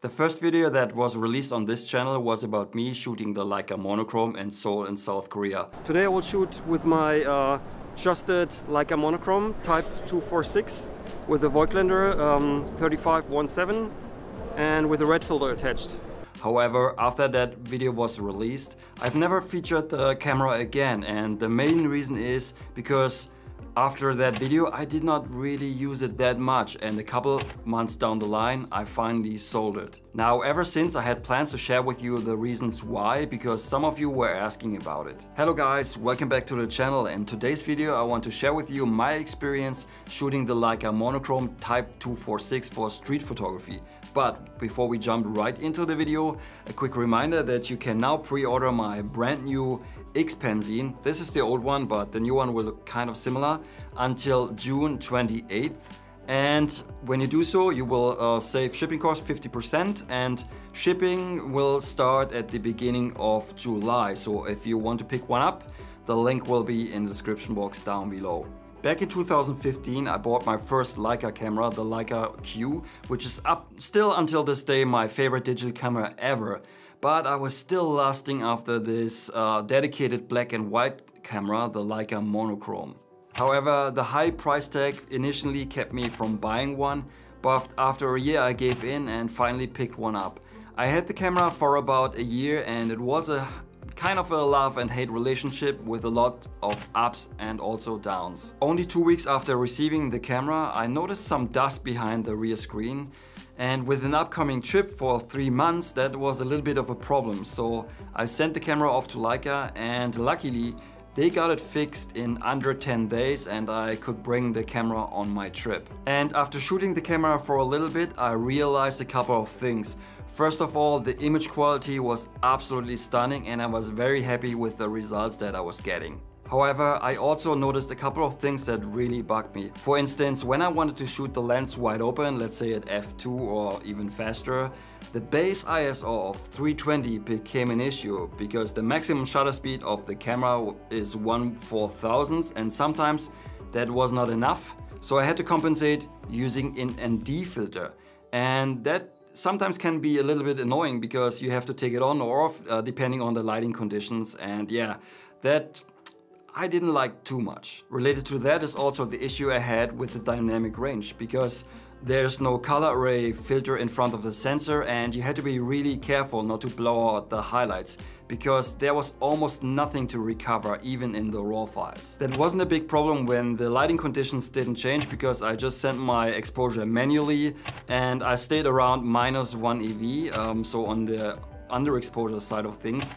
The first video that was released on this channel was about me shooting the Leica Monochrom in Seoul in South Korea. Today I will shoot with my trusted Leica Monochrom Typ 246 with a Voigtlander 3517 and with a red filter attached. However, after that video was released, I've never featured the camera again, and the main reason is because after that video I did not really use it that much, and a couple months down the line I finally sold it. Now ever since I had plans to share with you the reasons why, because some of you were asking about it. Hello guys, welcome back to the channel. In today's video I want to share with you my experience shooting the Leica Monochrom Typ 246 for street photography. But before we jump right into the video, a quick reminder that you can now pre-order my brand new X-Benzene. This is the old one, but the new one will look kind of similar, until June 28th. And when you do so, you will save shipping costs 50%, and shipping will start at the beginning of July. So if you want to pick one up, the link will be in the description box down below. Back in 2015, I bought my first Leica camera, the Leica Q, which is still until this day my favorite digital camera ever. But I was still lusting after this dedicated black and white camera, the Leica Monochrom. However, the high price tag initially kept me from buying one, but after a year I gave in and finally picked one up. I had the camera for about a year, and it was a kind of a love and hate relationship with a lot of ups and also downs. Only 2 weeks after receiving the camera, I noticed some dust behind the rear screen. And with an upcoming trip for 3 months, that was a little bit of a problem. So I sent the camera off to Leica, and luckily they got it fixed in under 10 days and I could bring the camera on my trip. And after shooting the camera for a little bit, I realized a couple of things. First of all, the image quality was absolutely stunning, and I was very happy with the results that I was getting. However, I also noticed a couple of things that really bugged me. For instance, when I wanted to shoot the lens wide open, let's say at f2 or even faster, the base ISO of 320 became an issue because the maximum shutter speed of the camera is 1/4000th, and sometimes that was not enough. So I had to compensate using an ND filter, and that sometimes can be a little bit annoying because you have to take it on or off depending on the lighting conditions, and yeah, that I didn't like too much. Related to that is also the issue I had with the dynamic range, because there's no color array filter in front of the sensor, and you had to be really careful not to blow out the highlights, because there was almost nothing to recover even in the RAW files. That wasn't a big problem when the lighting conditions didn't change, because I just set my exposure manually and I stayed around -1 EV, so on the underexposure side of things.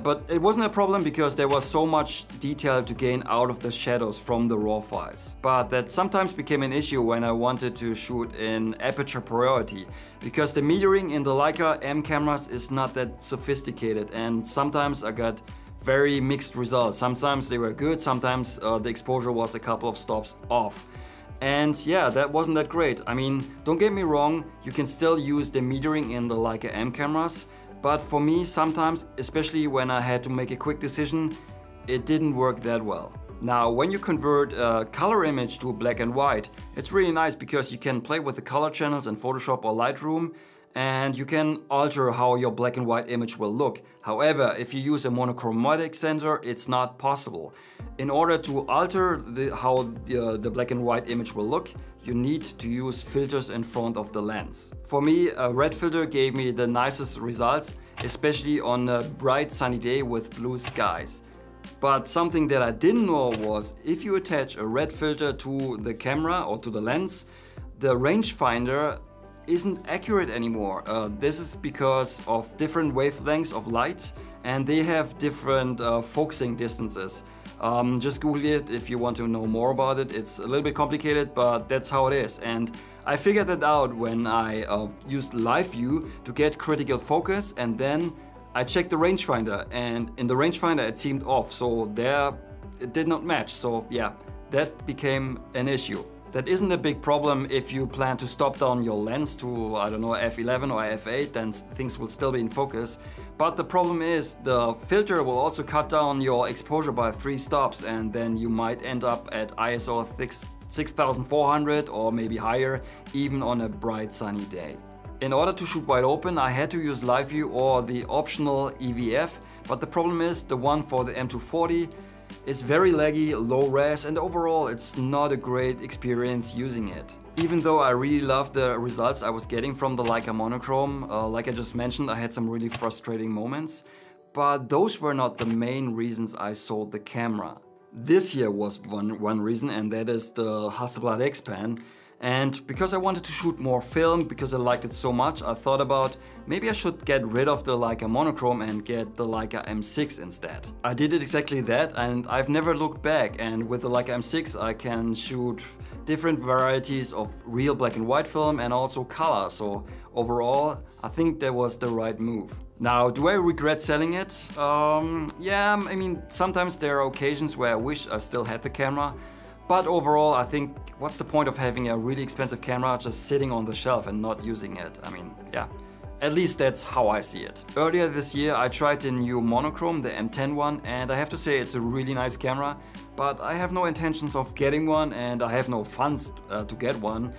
But it wasn't a problem because there was so much detail to gain out of the shadows from the RAW files. But that sometimes became an issue when I wanted to shoot in aperture priority, because the metering in the Leica M cameras is not that sophisticated, and sometimes I got very mixed results. Sometimes they were good, sometimes the exposure was a couple of stops off. And yeah, that wasn't that great. I mean, don't get me wrong, you can still use the metering in the Leica M cameras, but for me sometimes, especially when I had to make a quick decision, it didn't work that well. Now, when you convert a color image to black and white, it's really nice because you can play with the color channels in Photoshop or Lightroom, and you can alter how your black and white image will look. However, if you use a monochromatic sensor, it's not possible. In order to alter how the black and white image will look, you need to use filters in front of the lens. For me, a red filter gave me the nicest results, especially on a bright sunny day with blue skies. But something that I didn't know was, if you attach a red filter to the camera or to the lens, the rangefinder isn't accurate anymore. This is because of different wavelengths of light, and they have different focusing distances. Just Google it if you want to know more about it. It's a little bit complicated, but that's how it is. And I figured that out when I used live view to get critical focus, and then I checked the rangefinder, and in the rangefinder it seemed off, so there it did not match. So yeah, that became an issue. That isn't a big problem if you plan to stop down your lens to, I don't know, f11 or f8, then things will still be in focus. But the problem is the filter will also cut down your exposure by 3 stops, and then you might end up at ISO 6400 or maybe higher, even on a bright sunny day. In order to shoot wide open, I had to use live view or the optional EVF, but the problem is the one for the M240 is very laggy, low res, and overall it's not a great experience using it. Even though I really loved the results I was getting from the Leica Monochrom, like I just mentioned, I had some really frustrating moments, but those were not the main reasons I sold the camera. This here was one reason, and that is the Hasselblad X-Pan. And because I wanted to shoot more film, because I liked it so much, I thought about maybe I should get rid of the Leica Monochrom and get the Leica M6 instead. I did exactly that, and I've never looked back, and with the Leica M6 I can shoot different varieties of real black and white film and also color, so overall I think that was the right move. Now, do I regret selling it? Yeah, I mean, sometimes there are occasions where I wish I still had the camera. But overall, I think, what's the point of having a really expensive camera just sitting on the shelf and not using it? I mean, yeah, at least that's how I see it. Earlier this year, I tried the new Monochrom, the M10 one, and I have to say it's a really nice camera, but I have no intentions of getting one and I have no funds to get one.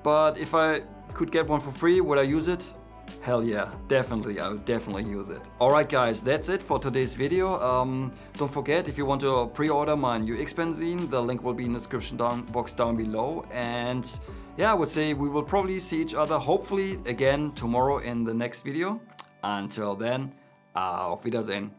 But if I could get one for free, would I use it? Hell yeah, definitely, I would definitely use it. Alright guys, that's it for today's video. Don't forget, if you want to pre-order my new X-Pan zine, the link will be in the description box down below. And yeah, I would say we will probably see each other hopefully again tomorrow in the next video. Until then, auf Wiedersehen.